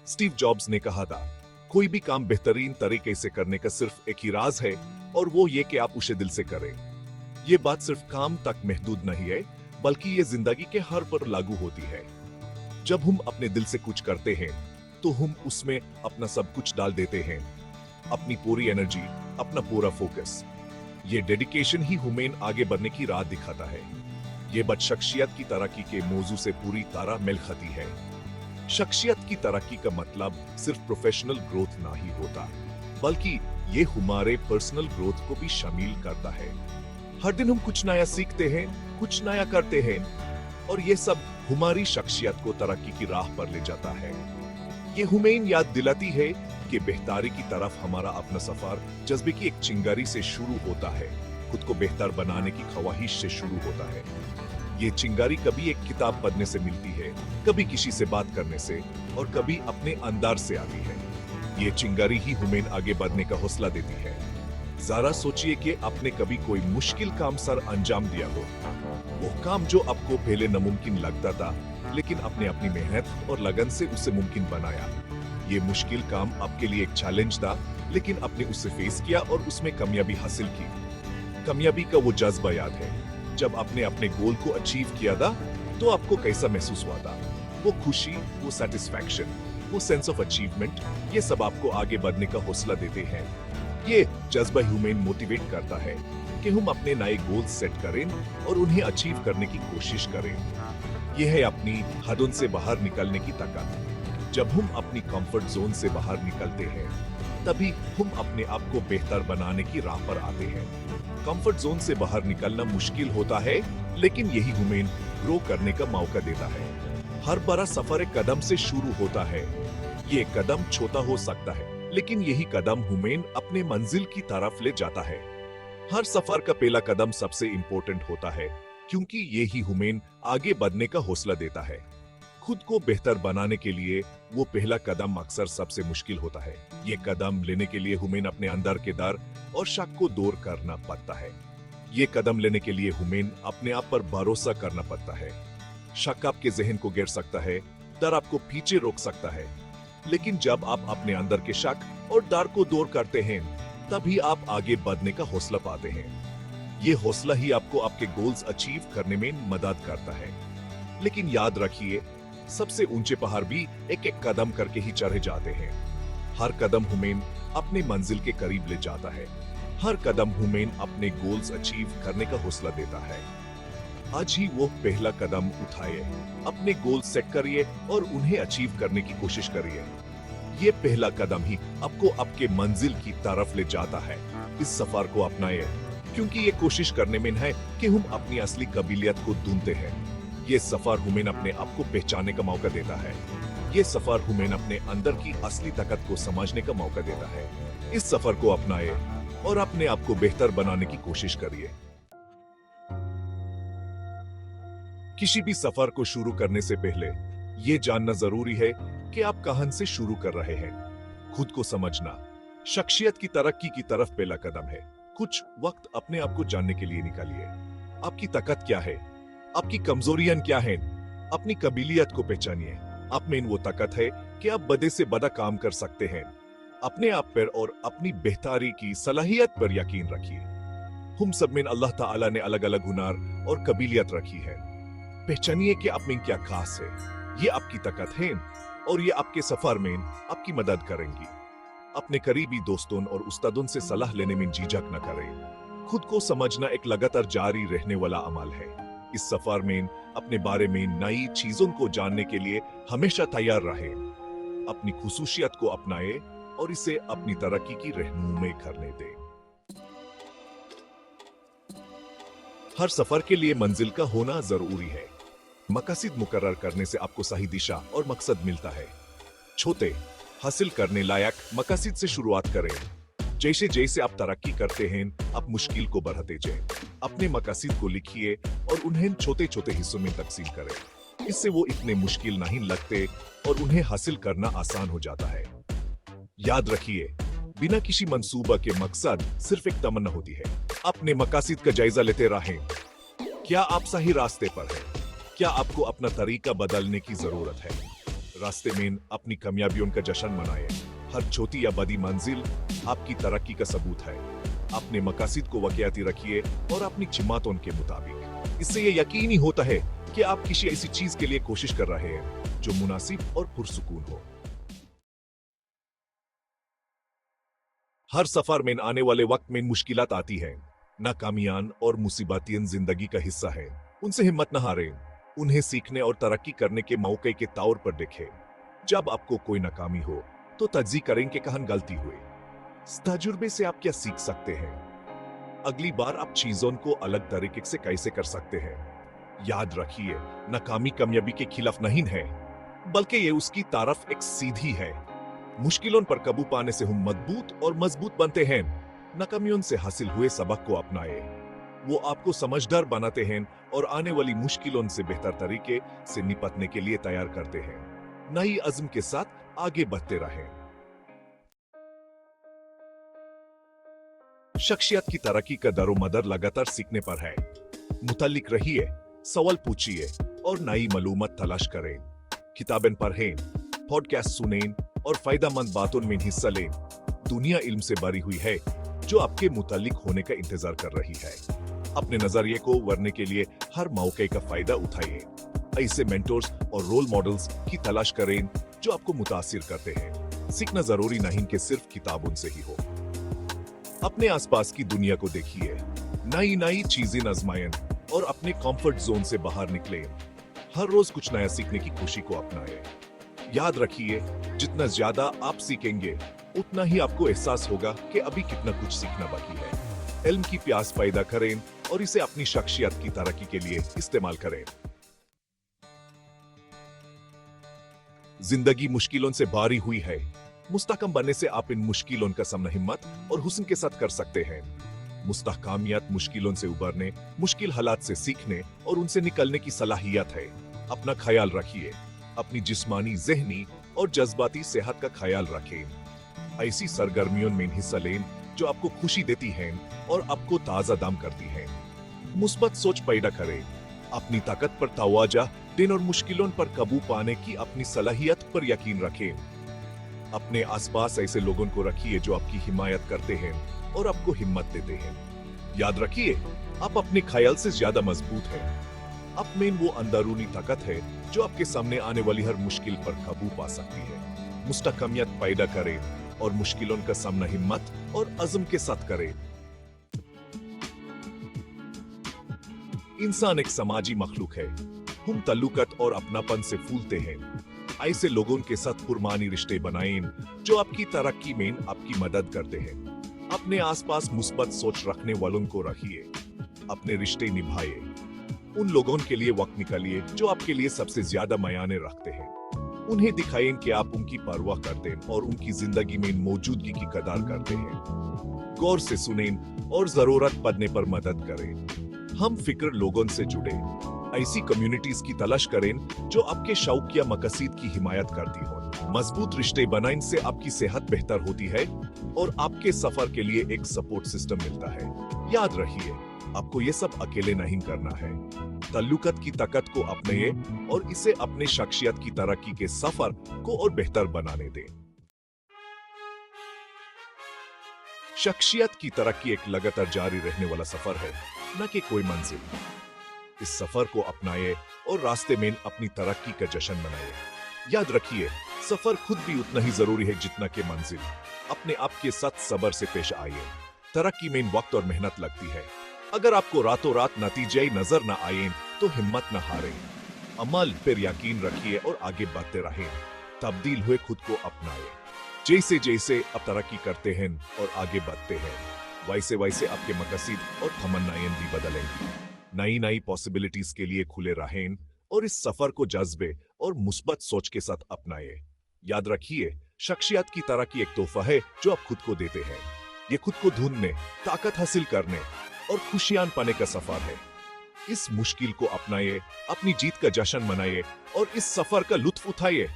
Steve jobs ने कहा था, कोई भी काम बेहतरीन तरीके से करने का सिर्फ एक ही राज है, और वो ये कि आप उसे दिल से करें। ये बात सिर्फ काम तक महदूद नहीं है, बल्कि ये जिंदगी के हर पर लागू होती है। जब हम अपने दिल से कुछ करते हैं, तो हम उसमें अपना सब कुछ डाल देते हैं, अपनी पूरी एनर्जी, अपना पूरा फोकस। ये डेडिकेशन ही हमें आगे बढ़ने की राह दिखाता है। ये बात शख्सियत की तरक्की के मौजू से पूरी तरह मेल खाती है। शख्सियत की तरक्की का मतलब सिर्फ प्रोफेशनल ग्रोथ नहीं होता, बल्कि ये हमारे पर्सनल ग्रोथ को भी शामिल करता है। हर दिन हम कुछ नया सीखते हैं, कुछ नया करते हैं, और ये सब हमारी शख्सियत को तरक्की की राह पर ले जाता है। ये हमें याद दिलाती है कि बेहतरी की तरफ हमारा अपना सफर जज्बे की एक चिंगारी से शुरू होता है, खुद को बेहतर बनाने की ख्वाहिश से शुरू होता है। ये चिंगारी कभी एक किताब पढ़ने से मिलती है, कभी किसी से बात करने से, और कभी अपने अंदर से आती है। ये चिंगारी ही हमें आगे बढ़ने का हौसला देती है। जरा सोचिए कि आपने कभी कोई मुश्किल काम सर अंजाम दिया हो, वो काम जो आपको पहले नामुमकिन लगता था, लेकिन आपने अपनी मेहनत और लगन से उसे मुमकिन बनाया। ये मुश्किल काम आपके लिए एक चैलेंज था, लेकिन आपने उसे फेस किया और उसमें कामयाबी हासिल की। कामयाबी का वो जज्बा याद है जब आपने अपने गोल को अचीव किया था, तो आपको कैसा महसूस हुआ था? वो खुशी, वो सेटिस्फैक्शन, वो सेंस ऑफ अचीवमेंट, ये सब आपको आगे बढ़ने का हौसला देते हैं। ये जज्बा ह्यूमन मोटिवेट करता है कि हम अपने नए गोल सेट करें और उन्हें अचीव करने की कोशिश करें। यह है अपनी हदों से बाहर निकलने की ताकत। जब हम अपनी कंफर्ट जोन से बाहर निकलते हैं, तभी हम अपने आप को बेहतर बनाने की राह पर आते हैं। कंफर्ट जोन से बाहर निकलना मुश्किल होता है, लेकिन यही हमें ग्रो करने का मौका देता है। हर बड़ा सफर एक कदम से शुरू होता है। ये कदम छोटा हो सकता है, लेकिन यही कदम हमें अपने मंजिल की तरफ ले जाता है। हर सफर का पहला कदम सबसे इंपॉर्टेंट होता है, क्योंकि यही हमें आगे बढ़ने का हौसला देता है। खुद को बेहतर बनाने के लिए वो पहला कदम अक्सर सबसे मुश्किल होता है। ये कदम लेने के लिए हमें अपने अंदर के डर और शक को दूर करना पड़ता है। ये कदम लेने के लिए हमें अपने आप पर भरोसा करना पड़ता है। शक आपके जहन को गिर सकता है, डर आपको पीछे रोक सकता है, लेकिन जब आप अपने अंदर के शक और डर को दूर करते हैं, तभी आप आगे बढ़ने का हौसला पाते हैं। ये हौसला ही आपको आपके गोल्स अचीव करने में मदद करता है। लेकिन याद रखिए, सबसे ऊंचे पहाड़ भी एक एक कदम करके ही चढ़े जाते हैं। हर कदम हमें अपने मंजिल के करीब ले जाता है। हर कदम हमें अपने गोल्स अचीव करने का हौसला देता है। आज ही वो पहला कदम उठाइए, अपने गोल सेट करिए और उन्हें अचीव करने की कोशिश करिए। ये पहला कदम ही आपको आपके मंजिल की तरफ ले जाता है। इस सफर को अपनाइए, क्योंकि ये कोशिश करने में है कि हम अपनी असली काबिलियत को ढूंढते हैं। ये सफर हमें अपने आप को पहचानने का मौका देता है। ये सफर हमें अपने अंदर की असली ताकत को समझने का मौका देता है। इस सफर को अपनाइए और अपने आप को बेहतर बनाने की कोशिश करिए। किसी भी सफर को शुरू करने से पहले ये जानना जरूरी है कि आप कहां से शुरू कर रहे हैं। खुद को समझना शख्सियत की तरक्की की तरफ पहला कदम है। कुछ वक्त अपने आप को जानने के लिए निकालिए। आपकी ताकत क्या है? आपकी कमजोरियां क्या हैं? अपनी काबिलियत को पहचानिए। आप में वो ताकत है कि आप बड़े से बड़ा काम कर सकते हैं। अपने आप पर और अपनी बेहतरी की सलाहियत पर यकीन रखिए। हम सब में अल्लाह ताला ने अलग अलग हुनर और काबिलियत रखी है। पहचानिए कि आप में क्या खास है। ये आपकी ताकत है और ये आपके सफर में आपकी मदद करेंगी। अपने करीबी दोस्तों और उस्तादों से सलाह लेने में झिझक न करें। खुद को समझना एक लगातार जारी रहने वाला अमल है। इस सफर में अपने बारे में नई चीजों को जानने के लिए हमेशा तैयार रहें। अपनी खुसूसियत को अपनाएं और इसे अपनी तरक्की की रहनुमाई करने दें। हर सफर के लिए मंजिल का होना जरूरी है। मकसद मुकर्रर करने से आपको सही दिशा और मकसद मिलता है। छोटे हासिल करने लायक मकसद से शुरुआत करें। जैसे जैसे आप तरक्की करते हैं, आप मुश्किल को बढ़ाते जाएं। अपने मकसद को लिखिए और उन्हें छोटे छोटे हिस्सों में तकसीम करें। इससे वो इतने मुश्किल नहीं लगते और उन्हें हासिल करना आसान हो जाता है। याद रखिए, बिना किसी मंसूबा के मकसद सिर्फ एक तमन्ना होती है। अपने मकसद का जायजा लेते रहें। क्या आप सही रास्ते पर हैं? क्या आपको अपना तरीका बदलने की जरूरत है? रास्ते में अपनी कामयाबियों का जश्न मनाए। हर छोटी या बड़ी मंजिल आपकी तरक्की का सबूत है। अपने मकासद को वाकयाती रखिए और अपनी हिम्मतों के मुताबिक। इससे ये यकीनी होता है कि आप किसी ऐसी चीज के लिए कोशिश कर रहे हैं जो मुनासिब और पुरसुकून हो। हर सफर में आने वाले वक्त में मुश्किलात आती हैं। नाकामियां और मुसीबतें जिंदगी का हिस्सा है। उनसे हिम्मत न हारें। उन्हें सीखने और तरक्की करने के मौके के तौर पर देखें। जब आपको कोई नाकामी हो तो तज्ज़ी करें कि कहाँ गलती हुई। इस तजुर्बे से आप क्या सीख सकते हैं? अगली बार आप चीजों को अलग तरीके से कैसे कर सकते हैं? याद रखिए, नाकामी कामयाबी के खिलाफ नहीं है, बल्कि ये उसकी तरफ एक सीधी है। मुश्किलों पर काबू पाने से हम मजबूत बनते हैं। नाकामियों से हासिल हुए सबक को अपनाए। वो आपको समझदार बनाते हैं और आने वाली मुश्किलों से बेहतर तरीके से निपटने के लिए तैयार करते हैं। नई अज़्म के साथ आगे बढ़ते रहें। शख्सियत की तरक्की का दरोमदार लगातार सीखने पर है। मुतल्लिक रहिए, सवाल पूछिए और नई मालूमात तलाश करें। किताबें पढ़ें, पॉडकास्ट सुनें और फायदेमंद बातों में हिस्सा लें। दुनिया इल्म से भरी हुई है जो आपके मुतल्लिक होने का इंतजार कर रही है। अपने नजरिए को उभरने के लिए हर मौके का फायदा उठाइए। ऐसे मेंटर्स और रोल मॉडल्स की तलाश करें जो आपको मुतासिर करते हैं। सीखना जरूरी नहीं कि सिर्फ किताबों से ही हो। अपने आसपास की दुनिया को देखिए, नई चीजें आजमाएं और अपने कंफर्ट जोन से बाहर निकलें। हर रोज कुछ नया सीखने की खुशी को अपनाएं। याद रखिए, जितना ज्यादा आप सीखेंगे उतना ही आपको एहसास होगा कि अभी कितना कुछ सीखना बाकी है। इल्म की प्यास पैदा करें और इसे अपनी शख्सियत की तरक्की के लिए इस्तेमाल करें। जिंदगी मुश्किलों से भरी हुई है। मुस्तहकम बनने से आप इन मुश्किलों का सामना हिम्मत और हुस्न के साथ कर सकते हैं। मुस्तहकामियत मुश्किलों से उबरने, मुश्किल हालात से सीखने और उनसे निकलने की सलाहियत है। अपना ख्याल रखिए, अपनी जिस्मानी, ज़हनी और जज्बाती सेहत का ख्याल रखें। ऐसी सरगर्मियों में हिस्सा लें जो आपको खुशी देती हैं और आपको ताज़ा दम करती हैं। मुस्बत सोच पैदा करें, अपनी ताकत पर तवज्जो दें और मुश्किलों पर काबू पाने की अपनी सलाहियत पर यकीन रखें। अपने आसपास ऐसे लोगों को रखिए जो आपकी हिमायत करते हैं और आपको हिम्मत देते हैं। याद रखिए, आप अपने ख्याल से ज्यादा मजबूत हैं। आप में वो अंदरूनी ताकत है जो आपके सामने आने वाली हर मुश्किल पर काबू पा सकती है। मुस्तहकमियत पैदा करें और मुश्किलों का सामना हिम्मत और अज़्म के साथ करें। इंसान एक समाजी मखलूक है। हम ताल्लुकात और अपनापन से फूलते हैं। ऐसे लोगों के साथ पुरमानी रिश्ते बनाएं जो आपकी तरक्की में आपकी मदद करते हैं। अपने आसपास मुस्बत सोच रखने वालों को रखिए। अपने रिश्ते निभाइए। उन लोगों के लिए वक्त निकालिए जो आपके लिए सबसे ज्यादा मायने रखते हैं। उन्हें दिखाएं कि आप उनकी परवाह करते हैं और उनकी जिंदगी में मौजूदगी की कदर करते हैं। गौर से सुनें और जरूरत पड़ने पर मदद करें। हम फिक्र लोगों से जुड़े ऐसी कम्युनिटीज की तलाश करें जो आपके शौक या मकसद की हिमायत करती हो। मजबूत रिश्ते बनाने से आपकी सेहत बेहतर होती है और आपके सफर के लिए एक सपोर्ट सिस्टम मिलता है। याद रखिए, आपको ये सब अकेले नहीं करना है। ताल्लुकात की ताकत को अपनाइए और इसे अपने शख्सियत की तरक्की के सफर को और बेहतर बनाने दें। शख्सियत की तरक्की एक लगातार जारी रहने वाला सफर है, न कि कोई मंजिल। इस सफर को अपनाइए और रास्ते में अपनी तरक्की का जश्न मनाइए। याद रखिए, सफर खुद भी उतना ही जरूरी है जितना कि मंजिल। अपने आप के साथ सब्र से पेश आइए। तरक्की में वक्त और मेहनत लगती है। अगर आपको रातों रात नतीजे नजर न आए तो हिम्मत न हारें। अमल पर यकीन रखिए और आगे बढ़ते रहें। तब्दील हुए खुद को अपनाएं। जैसे जैसे आप तरक्की करते हैं और आगे बढ़ते हैं, वैसे वैसे आपके मकसद और तमन्नाएं भी बदलेंगी। नई पॉसिबिलिटीज के लिए खुले रहें और इस सफर को जज्बे और मुस्बत सोच के साथ अपनाएं। याद रखिए, शख्सियत की तरक्की एक तोहफा है जो आप खुद को देते हैं। ये खुद को ढूंढने, ताकत हासिल करने और खुशियां पाने का सफर है। इस मुश्किल को अपनाइए, अपनी जीत का जश्न मनाइए और इस सफर का लुत्फ उठाइए।